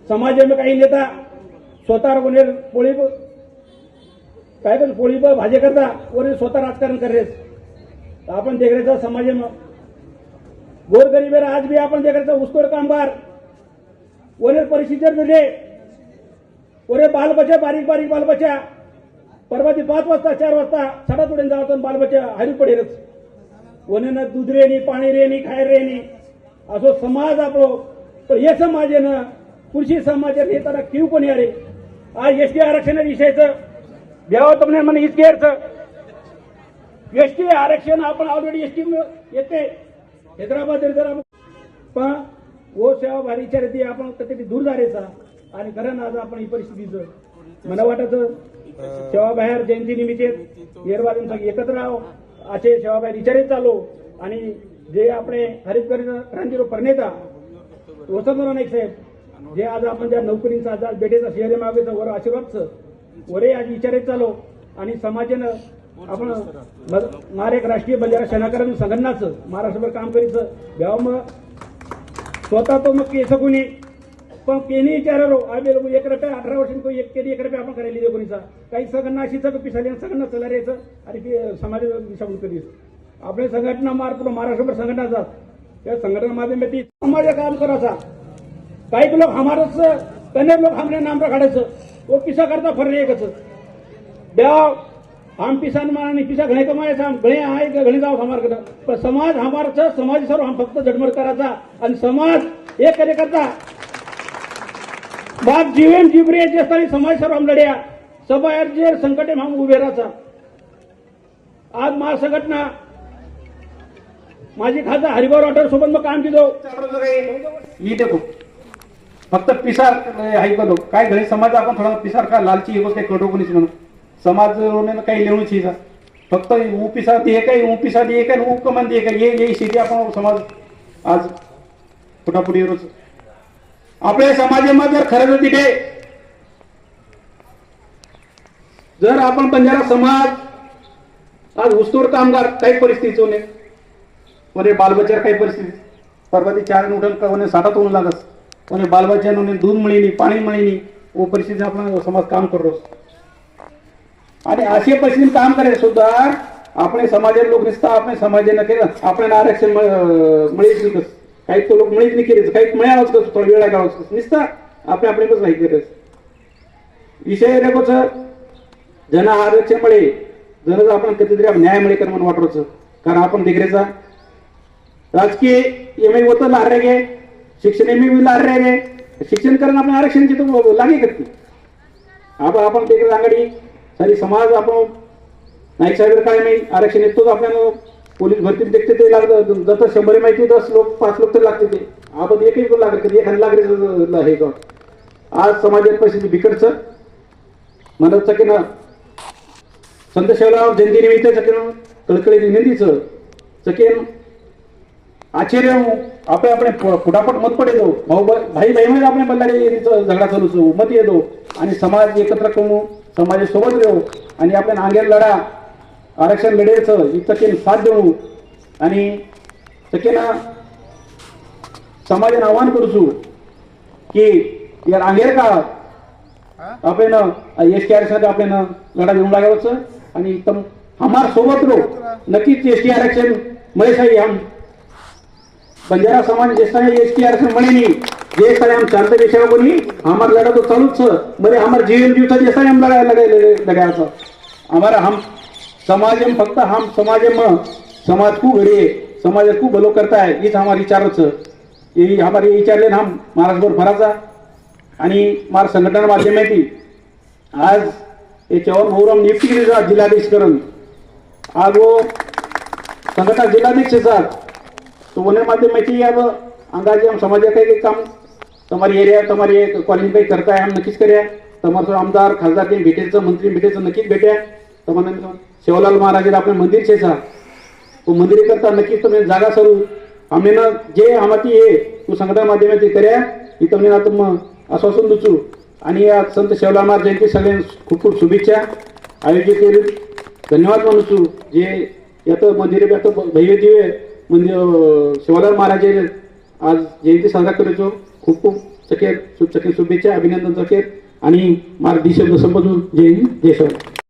समाज में काही नेता स्वतः कोणी पोळी काय पण पोळी पर भाजी करता कोणी स्वतः राजकारण कर रहे आपण देख रहे थे समाज में गोरगरीब आज भी आपण देख रहे थे उसको कामगार ओरे परिस्थिती दिले ओरे बाल बच्चा बारीक बारीक बाल बच्चा परवाती 5 वाजता 4 वाजता सडा तोडून जावं बाल बच्चा हारी पडेलच ओने ना दूध रे नी पाणी रे नी खाय रे नी असो समाज आपलो तर हे समाज आहे ना कृषी समाज नेता क्यू पण यारे आज एसटी आरक्षण विषयाचं द्यावं તમને મને हीच केअरचं एसटी आरक्षण आपण ऑलरेडी एसटी येते हैदराबाद पण वो सेवा भारीच्या रीती आपण कधी दूर जायचा आणि खरं आज आपण ही परिस्थितीचं मला वाटतं सेवाबाहेर जयंती निमित्त येरवालींचा एकत्र राहो असे सेवाबाहेर विचारित चालू आणि जे आपले हरित क्रांतीरो प्रणेता वसंतराव नाईक साहेब जे आज आपण ज्या नोकरींचा आज भेटेचा शहरी मागेचा वर आशीर्वादचं वरे आज विचारित चालू आणि समाजानं आपण महाराष्ट्र राष्ट्रीय बंजारा सेनाकरण संघटनाचं महाराष्ट्रभर काम करीचं घ्यावं मग स्वतः तो मग केस कोणी पण केनी विचारलो आम्ही लोक 1 रुपया 18 वर्षांनी एक केली 1 रुपया आपण करायला दिले कोणीचा काही संघटना अशी सगळं पिसाली संघटना चलायचं आणि समाज दिशाभूल करीस आपले संघटना महाराष्ट्रभर संघटना जात त्या संघटना माध्यमाती समाज काम करायचा काही लोक हमारच कन्या लोग हमने नाम रखाडायचं वो पिसा करता फर एकच द्या हम पिसान मारणी पिसा घणे कमायचा घणे आहे का घणे जाव हमारकडं पण समाज हमारचं समाज सर्व हम फक्त झडमड करायचा आणि समाज एक करे करता बाप जीवन जिबरे जे समाज सर्व हम लढ्या सबायर जे संकटे हम उभे राहायचा आज महासंघटना माझी खासदार हरिभाऊ राठोड सोबत मग काम केलं मी देखो फक्त पिसार हाई बनो काय घरी समाज आपण थोडा पिसार का लालची हे काही कटो कोणीच म्हणून समाज काही लिहून छिसा फक्त ऊ पिसा दे काही ऊ पिसा दे काही ऊ कमान दे काही ये शेती आपण समाज आज फुटाफुटी रोज आपल्या समाजामध्ये जर खरंच तिथे जर आपण बंजारा समाज आज ऊसतोड कामगार काही परिस्थिती होणे कोणी बालबच्चार काही परिस्थिती परवाती 4 उठून कोणी 60 होऊन लागस कोणी बालबच्चाने दूध मिळेनी पाणी मिळेनी वो परिस्थिती आपण समाज काम करतो आणि असे परिस्थिती काम करे सुद्धा આપણે સમાજે लोक निसता આપણે समाजे न केलं आपण आरक्षण मिळेच नाही काही तो लोक मिळेच नाही केले काही मिळावंच कसं थोडा वेळ लागावंच निसता आपण आपले कसं माहिती करत विषय रे कोच जन आरक्षण मिळे जर आपण कधीतरी न्याय मिळे कर म्हणून वाटरोच कारण आपण डिग्रीचा राजकीय एमए होतं लार गे शिक्षण एमए लार रे शिक्षण करून आपण आरक्षणची तो लागे करते आपण डिग्री अंगडी सारी समाज आपण नाईक साहेब काय नाही आरक्षण येतोच आपल्याला पोलीस भरती देखते ते लागतं जसं 100 माहिती 10 लोक 5 लोक तर लागते ते आपण एकही पण लागत कधी एखादं लागले हे का आज समाजात परिस्थिती बिकटचं म्हणत सकेन संत शिवराव जयंती निमित्त सकेन कळकळी निंदीचं सकेन आश्चर्य आपले આપણે फुटाफट मत पडे दो भाई बहिणी આપણે बल्लाडे झगडा चालू मत येतो आणि समाज एकत्र करू समाजासोबत राहू आणि आपण आंगेर लढा आरक्षण लढायचं इतकेन साथ देऊ आणि सकेना समाजाने आव्हान करूचू की यार आंगेर का आपण एसटी आरक्षण आपण लढा देऊन लागायचं आणि एकदम हमार सोबत रो नक्कीच एसटी आरक्षण मिळेसाई हम बंजारा समाज जैसा एसटी आरक्षण मिळेनी जे सारे हम शांत देशा कोणी हमार लढा तो चालूच मरे हमार जीवन जीवता जैसा हम लगायचं हमारा हम समाज में फक्त हम समाज में समाज को घड़िए समाज को भलो करता है इस हमारी विचारच यही हमारे विचारले हम महाराष्ट्रभर फराचा आणि मार संघटना माध्यमाती आज ये चौहान भाऊराम नियुक्ती केली जिल्हाधीश करून आज वो संघटना जिल्हाधीश तो होने माध्यमाती अब अंदाजे हम समाज काही काम तुम्हारी एरिया तुम्हारी कॉलेज काही करता है हम नक्कीच करूया तुम्हारे आमदार खासदार के भेटेचं मंत्री भेटेचं नक्कीच भेट्या तुम्हाला शिवलाल महाराज आपले मंदिर छे तो मंदिर करता नक्कीच तुम्ही जागा सरू आम्ही ना जे हमाती है तो संघटना माध्यमाती कर्या ही तुम्ही ना तुम आश्वासन दुचू आणि या संत शिवलाल महाराज जयंती सगळे खूप खूप शुभेच्छा आयोजित केली धन्यवाद म्हणूचू जे यात मंदिर भव्य दिव्य मंदिर शिवलाल महाराज आज जयंती साजरा करतो खूप खूप चकेर शुभेच्छा, अभिनंदन चकेर आणि मार्ग शब्द संबोधून जय हिंद जय शिवराय.